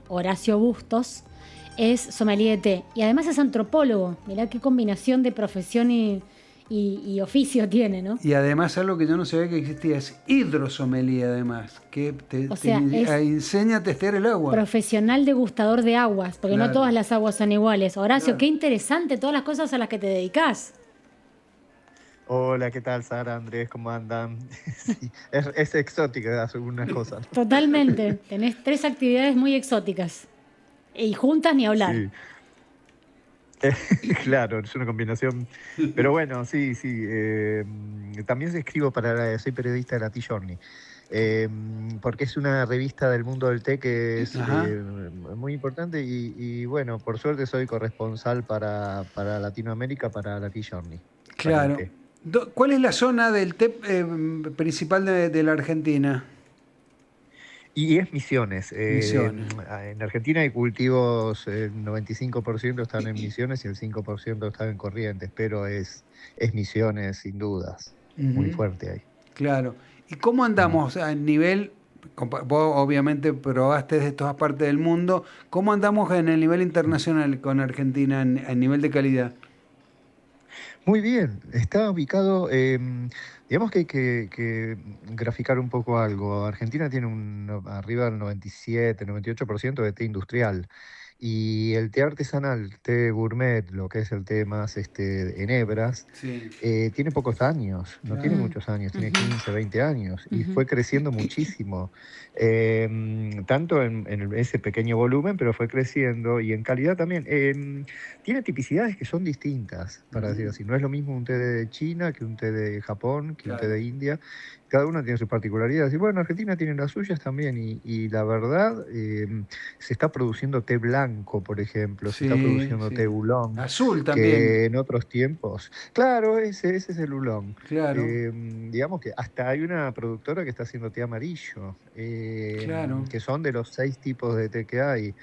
Horacio Bustos, es sommelier de té y además es antropólogo. Mirá qué combinación de profesión y oficio tiene, ¿no? Y además algo que yo no sabía que existía es hidrosomelía, además, que O sea, es enseña a testear el agua. profesional degustador de aguas, porque no Claro, todas las aguas son iguales. Horacio, claro. qué interesante todas las cosas a las que te dedicás. Hola, ¿qué tal, Sara, Andrés? ¿Cómo andan? Sí, es exótica algunas cosas, ¿no? Totalmente. Tenés 3 actividades muy exóticas. Y juntas ni hablar. Sí, claro, es una combinación. Pero bueno, sí, sí. También escribo soy periodista de la Tea Journey. Porque es una revista del mundo del té que es Ajá. muy importante y bueno, por suerte soy corresponsal para Latinoamérica, para la Tea Journey, para el Claro. té. ¿Cuál es la zona del té principal de la Argentina? Y es Misiones. Misiones. En Argentina hay cultivos, el 95% están en Misiones y el 5% están en Corrientes, pero es Misiones sin dudas. Es muy Ujú. fuerte ahí. Claro. ¿Y cómo Mm. andamos a nivel, vos obviamente probaste de todas partes del mundo, cómo andamos en el nivel internacional con Argentina en nivel de calidad? Muy bien, está ubicado, digamos que hay que graficar un poco algo. Argentina tiene arriba del 97, 98% de té industrial. Y el té artesanal, té gourmet, lo que es el té más en hebras, Sí, tiene pocos años, no tiene claro. Mm, muchos años, tiene ujú, 15, 20 años y ujú. fue creciendo muchísimo, tanto en ese pequeño volumen, pero fue creciendo y en calidad también. Tiene tipicidades que son distintas, para decir Ujú. así. No es lo mismo un té de China que un té de Japón, que un té Claro. de India. Cada uno tiene sus particularidades. Y bueno, Argentina tiene las suyas también. Y la verdad, se está produciendo té blanco, por ejemplo, se está Sí, produciendo té sí. oolong, Azul también. que en otros tiempos. Claro, ese es el oolong. Claro, Digamos que hasta hay una productora que está haciendo té amarillo, claro. que son de los 6 tipos de té que hay.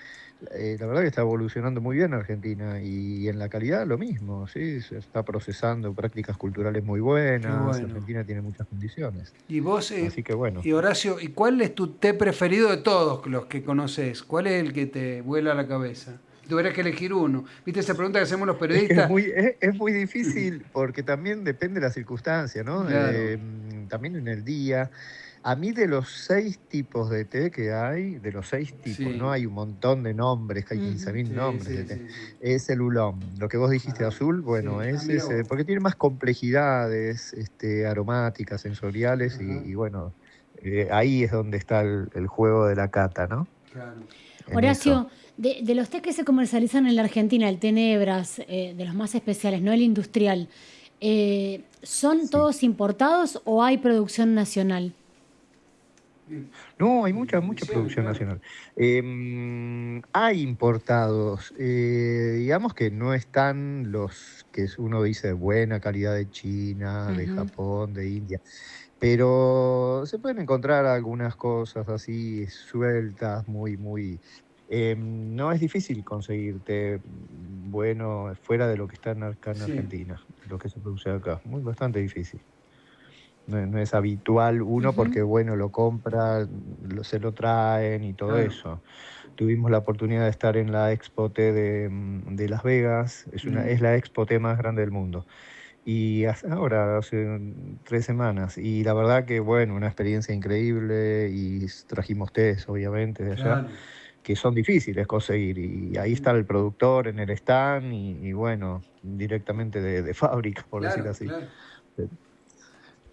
La verdad que está evolucionando muy bien Argentina y en la calidad lo mismo, ¿sí? Se está procesando prácticas culturales muy Qué buenas, bueno. Argentina tiene muchas condiciones. Y vos, Así que bueno. y Horacio, ¿y cuál es tu té preferido de todos los que conoces? ¿Cuál es el que te vuela a la cabeza? Si tuvieras que elegir uno. ¿Viste esa pregunta que hacemos los Es que periodistas? es muy difícil porque también depende de la circunstancia, ¿no? Claro. También en el día. A mí de los 6 tipos de té que hay, de los 6 tipos, ¿no? Sí, Hay un montón de nombres, que hay Ujú. 15.000 sí, nombres de sí, té. sí, sí. Es el oolong. Lo que vos dijiste Ajá. azul, bueno, Sí. Ah, es mira ese, vos. porque tiene más complejidades, aromáticas, sensoriales Ajá. y bueno, ahí es donde está el juego de la cata, ¿no? Claro. En eso. Horacio, de los tés que se comercializan en la Argentina, el té Nebras, de los más especiales, no el industrial, ¿son Sí. todos importados o hay producción nacional? No, hay mucha, En mucha Misiones, producción claro. nacional. Hay importados, digamos que no están los que uno dice de buena calidad de China, de Ujú. Japón, de India, pero se pueden encontrar algunas cosas así sueltas, muy, muy... no es difícil conseguirte bueno fuera de lo que está acá en Sí. Argentina, lo que se produce acá, muy bastante difícil. No es habitual uno Ujú. porque, bueno, lo compra, se lo traen y todo Claro. eso. Tuvimos la oportunidad de estar en la Expo Té de Las Vegas, Mm. es la Expo Té más grande del mundo. Y ahora, hace 3 semanas, y la verdad que, bueno, una experiencia increíble y trajimos tés, obviamente, de allá, Claro. que son difíciles conseguir. Y ahí está Ujú. el productor en el stand y bueno, directamente de fábrica, por decir Claro, así. claro.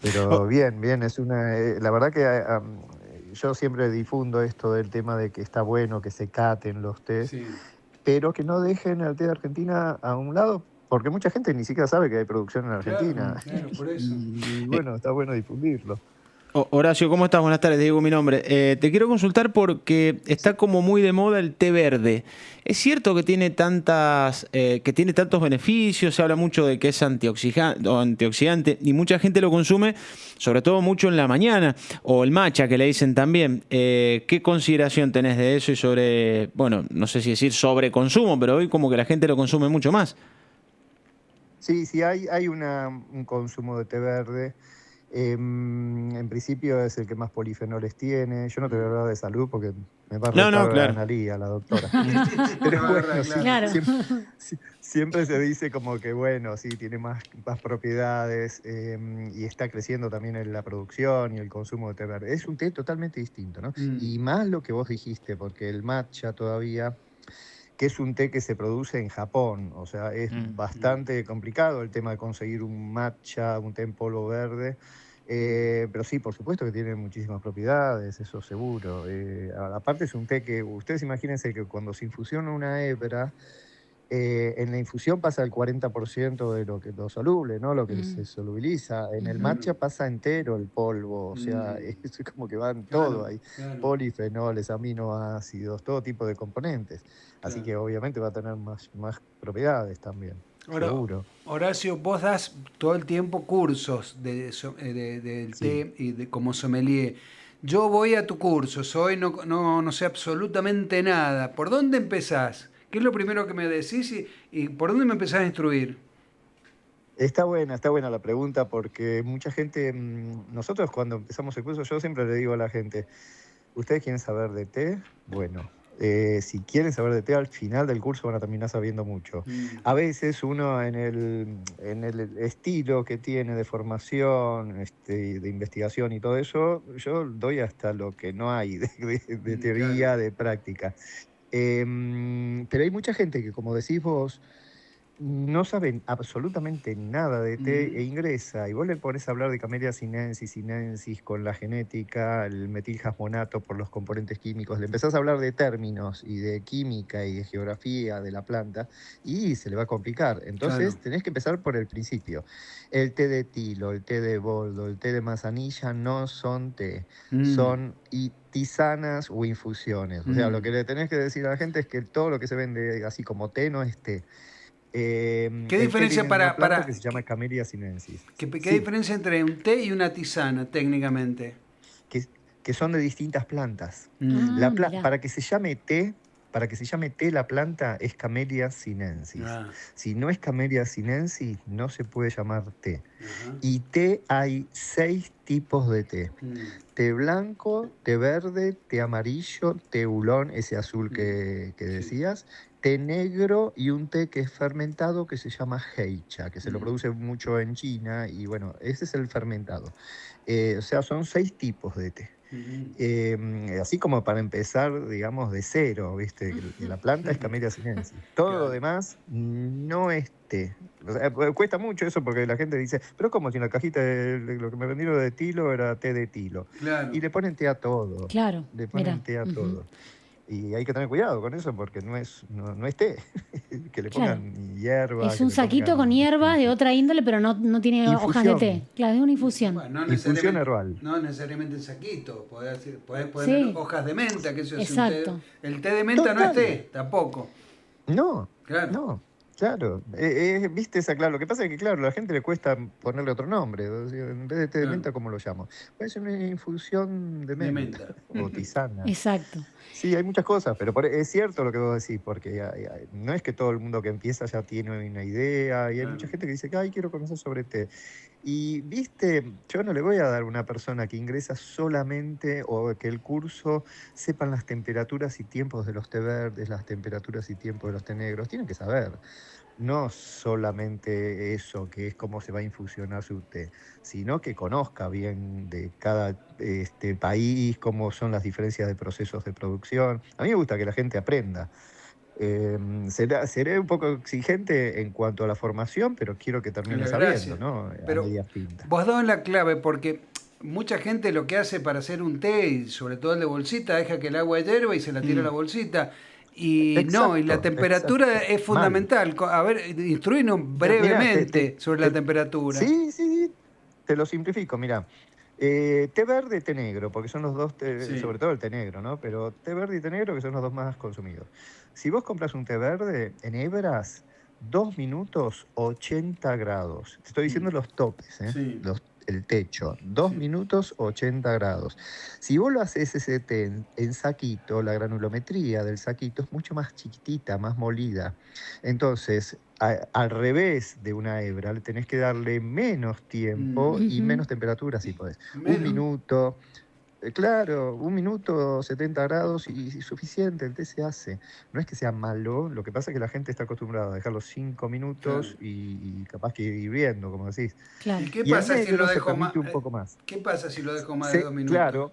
Pero bien, bien, la verdad que yo siempre difundo esto del tema de que está bueno que se caten los tés, Sí. pero que no dejen el té de Argentina a un lado, porque mucha gente ni siquiera sabe que hay producción en Claro, Argentina. claro, por eso. Y Eh, bueno, está bueno difundirlo. Horacio, ¿cómo estás? Buenas tardes, Diego, mi nombre. Te quiero consultar porque Sí. está como muy de moda el té verde. ¿Es cierto que tiene que tiene tantos beneficios? Se habla mucho de que es antioxidante y mucha gente lo consume, sobre todo mucho en la mañana, o el matcha que le dicen también. ¿Qué consideración tenés de eso y sobre, bueno, no sé si decir sobre consumo, pero hoy como que la gente lo consume mucho más? Sí, sí, hay un consumo de té verde. En principio es el que más polifenoles tiene. Yo no te voy a hablar de salud porque me va a No, retar claro. Analía, la doctora. Te Pero va a bueno, agarrar, sí, Claro. siempre se dice como que, bueno, sí, tiene más propiedades y está creciendo también en la producción y el consumo de té verde. Es un té totalmente distinto, ¿no? Y más lo que vos dijiste, porque el matcha todavía, que es un té que se produce en Japón, o sea, es bastante complicado el tema de conseguir un matcha, un té en polvo verde, pero sí, por supuesto que tiene muchísimas propiedades, eso seguro. Aparte es un té que, ustedes imagínense que cuando se infusiona una hebra, en la infusión pasa el 40% de lo soluble, ¿no? Lo que se solubiliza. En el matcha pasa entero el polvo, o sea, es como que van todo ahí. Claro, Polifenoles, aminoácidos, todo tipo de componentes. Así que obviamente va a tener más propiedades también, Ahora, seguro. Horacio, vos das todo el tiempo cursos del Sí. té y como sommelier. Yo voy a tu curso, no sé absolutamente nada. ¿Por dónde empezás? ¿Qué es lo primero que me decís y por dónde me empezás a instruir? Está buena la pregunta porque mucha gente, nosotros cuando empezamos el curso, yo siempre le digo a la gente, ¿ustedes quieren saber de té? Bueno, si quieren saber de té, al final del curso van a terminar sabiendo mucho. A veces uno en el estilo que tiene de formación, de investigación y todo eso, yo doy hasta lo que no hay de teoría, Claro. de práctica. Pero hay mucha gente que, como decís vos, no saben absolutamente nada de té e ingresa y vos le pones a hablar de Camellia sinensis con la genética, el metilhasmonato por los componentes químicos, le empezás a hablar de términos y de química y de geografía de la planta y se le va a complicar. Entonces Claro. tenés que empezar por el principio. El té de tilo, el té de boldo, el té de manzanilla no son té, son tisanas o infusiones. O sea, lo que le tenés que decir a la gente es que todo lo que se vende así como té no es té. ¿Qué El té diferencia viene de una planta que se llama Camellia sinensis. qué Sí, diferencia entre un té y una tisana técnicamente? que, que son de distintas plantas. Ah, mirá. Para que se llame té, la planta es Camellia sinensis. Ah, Si no es Camellia sinensis, no se puede llamar té. ajá. Y té hay 6 tipos de té. Té blanco, té verde, té amarillo, té oolong, ese azul que decías, té negro y un té que es fermentado que se llama heicha, que se lo produce mucho en China y bueno, ese es el fermentado. O sea, son 6 tipos de té. Así como para empezar, digamos, de cero, ¿viste? Que la planta es Camellia sinensis. Todo lo demás no es té. O sea, cuesta mucho eso porque la gente dice, pero como si en la cajita lo que me vendieron de tilo era té de tilo. Claro. Y le ponen té a todo. Claro, Le ponen mirá. té a todo. Y hay que tener cuidado con eso porque no es té. Que le Claro. pongan hierba. Es que un le saquito pongan con hierbas de otra índole, pero no tiene hojas de té. infusión. Claro, es una infusión. Bueno, no Infusión necesariamente, herbal. no necesariamente en saquito, podés poner Sí. hojas de menta, que eso es un Exacto. té. El té de menta no es Total. té, tampoco. No, Claro. no, claro. ¿Viste esa claro? Lo que pasa es que, claro, a la gente le cuesta ponerle otro nombre. O sea, en vez de té de Claro. menta, ¿cómo lo llamo? Puede ser una infusión de De menta menta. o tisana. Exacto. Sí, hay muchas cosas, pero es cierto lo que vos decís, porque no es que todo el mundo que empieza ya tiene una idea, y hay mucha gente que dice, ay, quiero conocer sobre té. Y, viste, yo no le voy a dar a una persona que ingresa solamente o que el curso sepan las temperaturas y tiempos de los té verdes, las temperaturas y tiempos de los té negros. Tienen que saber. No solamente eso, que es cómo se va a infusionar su té, sino que conozca bien de cada país, cómo son las diferencias de procesos de producción. A mí me gusta que la gente aprenda. Seré un poco exigente en cuanto a la formación, pero quiero que termine Claro, sabiendo, gracias. ¿no? A Pero medias tintas. vos dado la clave, porque mucha gente lo que hace para hacer un té, y sobre todo el de bolsita, deja que el agua hierva y se la tira a la bolsita. Y no, y la Exacto, temperatura exacto. es fundamental. A ver, instruinos Mirá, brevemente sobre la temperatura. Sí, te lo simplifico, mira. Té verde y té negro, porque son los dos, Sí. sobre todo el té negro, ¿no? Pero té verde y té negro que son los dos más consumidos. Si vos compras un té verde en hebras, 2 minutos 80 grados. Te estoy diciendo los topes, ¿eh? Sí. Los el techo, 2 Sí. minutos 80 grados. Si vos lo haces ese té en saquito, la granulometría del saquito es mucho más chiquitita, más molida. Entonces, al revés de una hebra, le tenés que darle menos tiempo y Ujú. menos temperatura, si podés. Un Menos. minuto, claro, 1 minuto 70 grados y suficiente, el té se hace. No es que sea malo, lo que pasa es que la gente está acostumbrada a dejarlo 5 Claro. minutos y capaz que ir hirviendo, como decís. ¿Y Claro. qué Y el pasa si lo negro se dejo más? permite un poco más. ¿Qué pasa si lo dejo más de 2 minutos? Claro,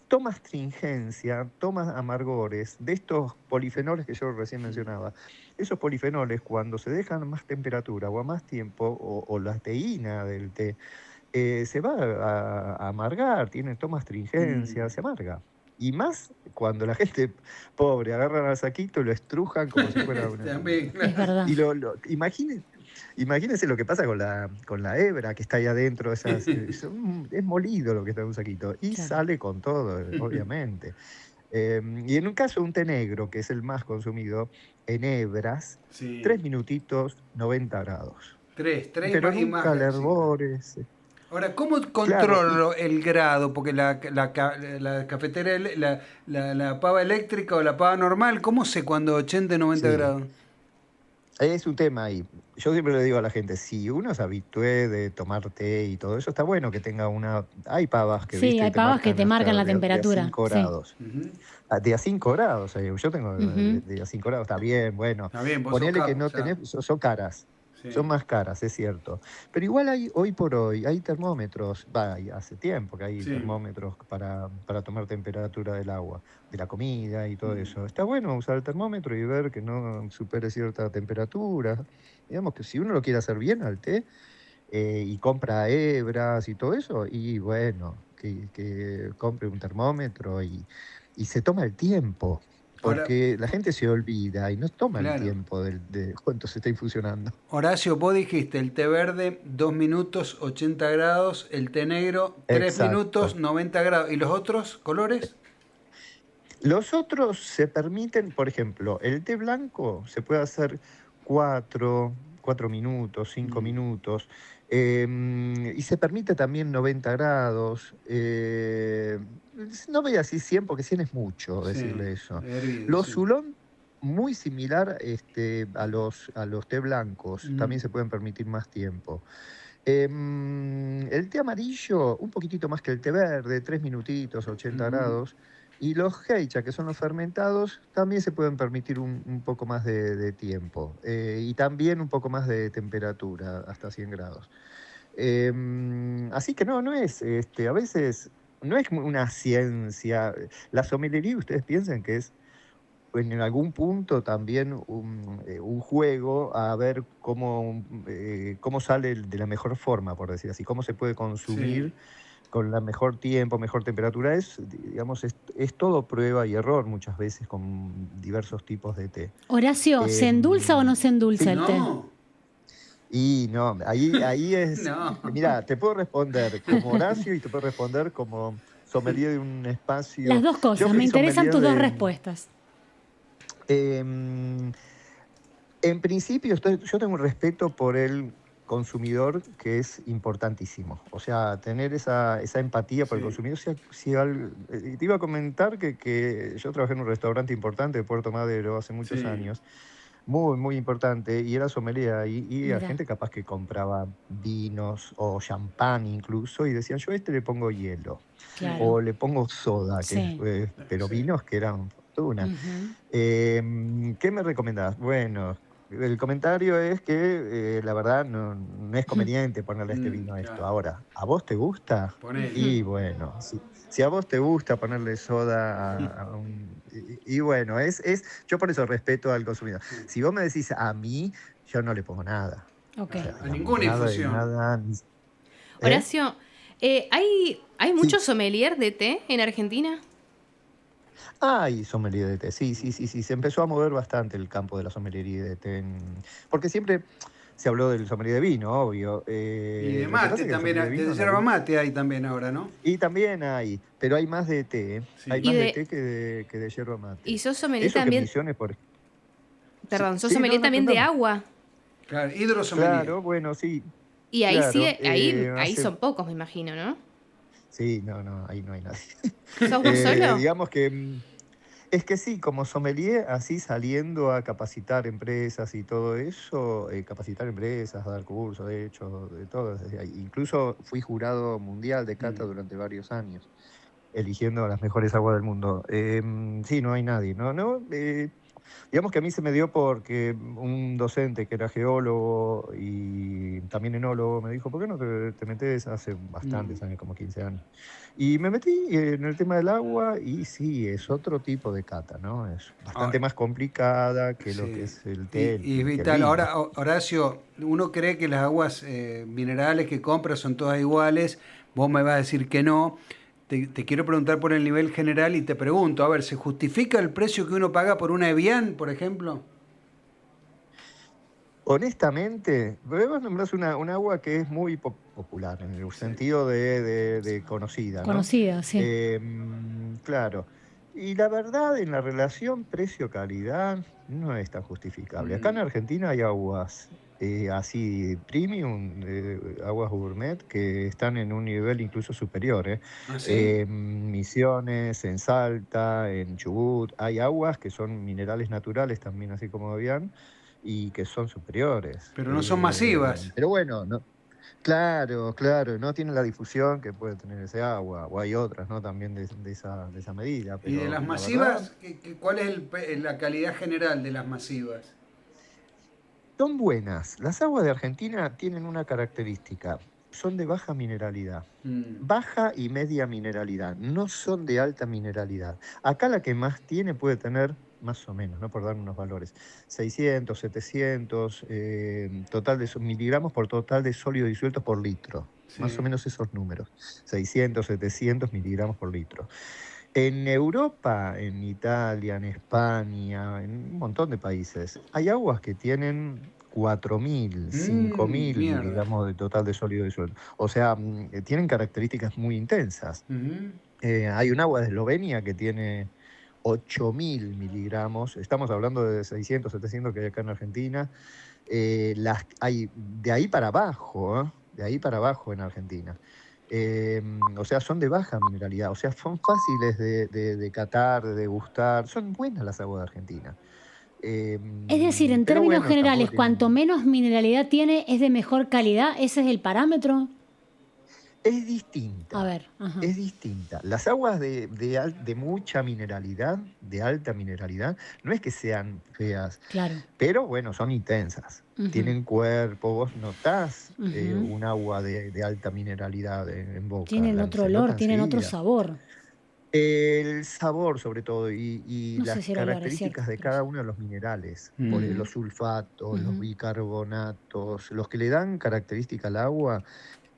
toma astringencia, toma amargores de estos polifenoles que yo recién mencionaba. Esos polifenoles, cuando se dejan a más temperatura o a más tiempo, o la teína del té, se va a amargar, toma astringencia, Mm. se amarga. Y más cuando la gente pobre agarran al saquito y lo estrujan como si fuera una... También, Es claro. verdad. Y imagínense lo que pasa con la hebra que está ahí adentro, es molido lo que está en un saquito y Claro. sale con todo, obviamente. Y en un caso un té negro, que es el más consumido, en hebras, Sí. 3 minutitos, 90 grados. Tres Pero y más. nunca Sí. hervores. Ahora, ¿cómo Claro, controlo el grado? Porque la cafetera, la pava eléctrica o la pava normal, ¿cómo sé cuando 80 y 90 sí, grados? es un tema ahí. Yo siempre le digo a la gente, si uno se habitúe de tomar té y todo eso, está bueno que tenga una... Hay pavas que, Sí, viste, hay te pavas que marcan te marcan hasta la de a temperatura. 5 Sí. grados. Ujú. De a 5 grados, yo tengo Ujú. de a 5 grados, está bien, bueno. Está bien, vos sos Ponele que capo, no ya. tenés, son caras, son Sí. más caras, es cierto. Pero igual hoy por hoy, hay termómetros, hace tiempo que hay Sí. termómetros para tomar temperatura del agua, de la comida y todo Mm. eso. Está bueno usar el termómetro y ver que no supere cierta temperatura. Digamos que si uno lo quiere hacer bien al té, y compra hebras y todo eso, y bueno, que compre un termómetro y se toma el tiempo, Ahora, porque la gente se olvida y no toma el claro. tiempo de cuánto se está infusionando. Horacio, vos dijiste el té verde 2 minutos 80 grados, el té negro 3 minutos Exacto. 90 grados. ¿Y los otros colores? Los otros se permiten, por ejemplo, el té blanco se puede hacer 4 minutos, 5 Mm. minutos, y se permite también 90 grados. No voy a decir 100 porque 100 es mucho Sí, decirle eso. hervido, Los sí. Oolong, muy similar a los té blancos, también se Mm. pueden permitir más tiempo. El té amarillo, un poquitito más que el té verde, 3 minutitos, 80 Ujú. grados. Y los heicha, que son los fermentados, también se pueden permitir un poco más de tiempo. Y también un poco más de temperatura, hasta 100 grados. Así que no es, a veces, no es una ciencia. La sommelería, ustedes piensan que es en algún punto también un juego a ver cómo sale de la mejor forma, por decir así, cómo se puede Sí. consumir con la mejor tiempo, mejor temperatura. Digamos, es todo prueba y error muchas veces con diversos tipos de té. Horacio, ¿se endulza o no se endulza Sí, el té? No, y no, ahí es, no. mira, te puedo responder como Horacio y te puedo responder como sommelier de un Las espacio. dos Yo cosas, me fui interesan sommelier tus dos de... respuestas. em, En principio, yo tengo un respeto por el consumidor que es importantísimo. O sea, tener esa empatía por el Sí. consumidor. Te iba a comentar que yo trabajé en un restaurante importante de Puerto Madero hace muchos Sí. años, muy, muy importante, y era sommelier, y a Mira, gente capaz que compraba vinos o champán incluso, y decían, yo a este le pongo hielo, claro. o le pongo soda, Sí. pero Sí. vinos que eran fortuna. Ujú. ¿Qué me recomendás? Bueno, el comentario es que la verdad no es conveniente ponerle este vino a esto. Claro. Ahora, ¿a vos te gusta? Ponele. Y bueno, si a vos te gusta ponerle soda a un... Y bueno, yo por eso respeto al consumidor. Si vos me decís a mí, yo no le pongo nada. Ok. O sea, A digamos, ninguna nada de infusión. nada. ¿Eh? Horacio, ¿hay Sí. muchos sommelier de té en Argentina? Hay sommelier de té, sí. Se empezó a mover bastante el campo de la sommelería de té. Porque siempre se habló del sommelier de vino, obvio. Y de Lo que mate pasa es que el también, sommelier de vino de en yerba algún- mate hay también ahora, ¿no? Y también hay, pero hay más de té. Sí. Hay Y más de de- té que de yerba mate. ¿Y sos sommelier Eso que también? Misiones, por ejemplo. Perdón, ¿sos Sí, sommelier no, también de contame. agua? Claro, hidrosommelier. Claro, bueno, sí. Y ahí Claro, sigue, ahí hace... son pocos, me imagino, ¿no? Sí, no, ahí no hay nadie. ¿Sos vos solo? Digamos que es que sí, como sommelier, así saliendo a capacitar empresas y todo eso, capacitar empresas, dar cursos, de hecho, de todo. Incluso fui jurado mundial de cata durante varios años, eligiendo las mejores aguas del mundo. Sí, no hay nadie, ¿no? No, digamos que a mí se me dio porque un docente que era geólogo y también enólogo me dijo, ¿por qué no te metes hace bastantes años, como 15 años? Y me metí en el tema del agua y sí, es otro tipo de cata, ¿no? Es bastante Ahora, más complicada que lo que sí. es el té, Y que el vital, vino. ahora, Horacio, uno cree que las aguas minerales que compra son todas iguales, vos me vas a decir que no. Te quiero preguntar por el nivel general y te pregunto, a ver, ¿se justifica el precio que uno paga por una Evian, por ejemplo? Honestamente, vos nombrás un agua que es muy popular en el Sí. sentido de conocida, ¿no? Conocida, sí. Claro. Y la verdad, en la relación precio-calidad no es tan justificable. Acá en Mm. Argentina hay aguas así premium, aguas gourmet, que están en un nivel incluso superior, ¿eh? ¿Ah, sí? Misiones, en Salta, en Chubut, hay aguas que son minerales naturales también, así como habían y que son superiores. Pero no son masivas. Pero bueno, no, claro, claro, no tiene la difusión que puede tener ese agua, o hay otras, ¿no? También de esa medida, ¿Y de pero las la verdad, masivas, cuál es la calidad general de las masivas? son buenas. Las aguas de Argentina tienen una característica, son de baja mineralidad. Mm. Baja y media mineralidad, no son de alta mineralidad. Acá la que más tiene puede tener, más o menos, ¿no? Por dar unos valores, 600, 700 miligramos por total de sólido disuelto por litro. Más o Sí. menos esos números, 600, 700 miligramos por litro. En Europa, en Italia, en España, en un montón de países, hay aguas que tienen 4.000, 5.000 Mierda. miligramos de total de sólido disuelto. O sea, tienen características muy intensas. Ujú. Hay un agua de Eslovenia que tiene 8.000 miligramos. Estamos hablando de 600, 700 que hay acá en Argentina. Las hay de ahí para abajo, ¿eh? De ahí para abajo en Argentina. O sea, son de baja mineralidad, o sea, son fáciles de catar, de degustar, son buenas las aguas de Argentina. Es decir, en Pero términos bueno, tampoco generales, cuanto tienen... menos mineralidad tiene, es de mejor calidad. ¿Ese es el parámetro? Es A distinta, ver, ajá, es distinta. Las aguas de mucha mineralidad, de alta mineralidad, no es que sean feas, claro. pero bueno, son intensas. Ujú, Tienen cuerpo, vos notás ujú. un agua de alta mineralidad en boca, Tienen otro se nota olor, tienen otro enseguida. sabor. El sabor, sobre todo, y No sé las si el olor es cierto, características de pero cada sí. uno de los minerales, Mm. los sulfatos, los Ujú. bicarbonatos, los que le dan característica al agua,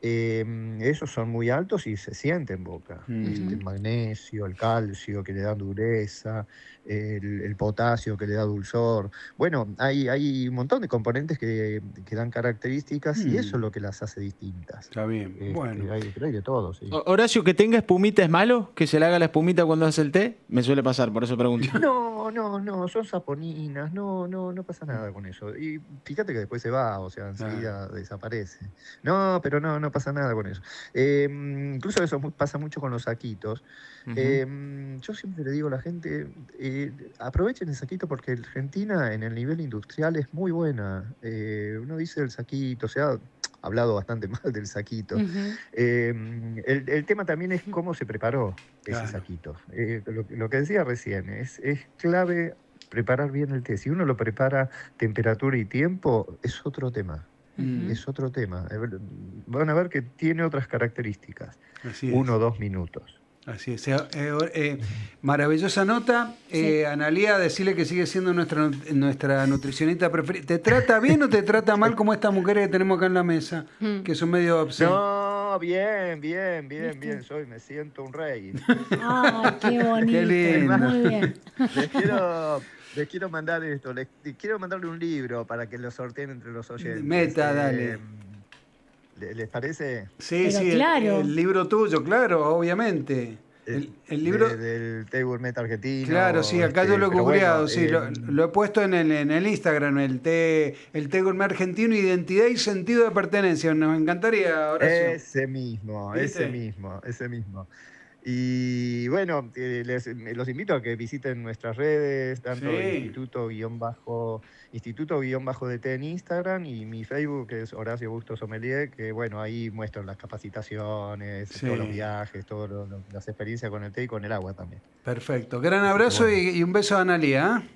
esos son muy altos y se siente en boca. Mm. El magnesio, el calcio que le dan dureza, el potasio que le da dulzor. Bueno, hay un montón de componentes que dan características y eso Mm. es lo que las hace distintas. Está bien. Bueno. Pero hay de todo, sí. Horacio, que tenga espumita es malo, que se le haga la espumita cuando hace el té, me suele pasar, por eso pregunto. No, no, no, son saponinas, no pasa nada con eso. Y fíjate que después se va, o sea, Claro. enseguida desaparece. No, pero no pasa nada con eso. Incluso eso pasa mucho con los saquitos. Ujú. Yo siempre le digo a la gente, aprovechen el saquito porque Argentina en el nivel industrial es muy buena. Uno dice el saquito, se ha hablado bastante mal del saquito. Ujú. El tema también es cómo se preparó ese Claro. saquito. Lo que decía recién, es clave preparar bien el té. Si uno lo prepara temperatura y tiempo, es otro tema. Ujú. Es otro tema. Van a ver que tiene otras características. Así es. 1 o 2 minutos. Así es. Maravillosa nota. Sí. Analía, decirle que sigue siendo nuestra nutricionista preferida. ¿Te trata bien o te trata mal como estas mujeres que tenemos acá en la mesa? Mm. Que son medio obse. No, bien, ¿Viste? me siento un rey. Ay, qué bonito. Qué lindo. Muy bien. Les quiero, les quiero mandar esto, quiero mandarle un libro para que lo sorteen entre los oyentes. Meta, dale. ¿Les parece? Sí, Pero sí, claro. el libro tuyo, claro, obviamente. El libro... del té gourmet argentino. Claro, sí, acá yo lo he pero googleado, bueno, sí, lo he puesto en el Instagram, el té gourmet argentino, identidad y sentido de pertenencia. Nos encantaría, Horacio. ese mismo, ¿Viste? ese mismo. Y bueno, los invito a que visiten nuestras redes, tanto Sí. Instituto de Té en Instagram y mi Facebook, que es Horacio Busto Sommelier, que bueno, ahí muestro las capacitaciones, Sí. todos los viajes, todas las experiencias con el té y con el agua también. Perfecto. Gran Así que abrazo bueno. y un beso a Analia, ¿eh?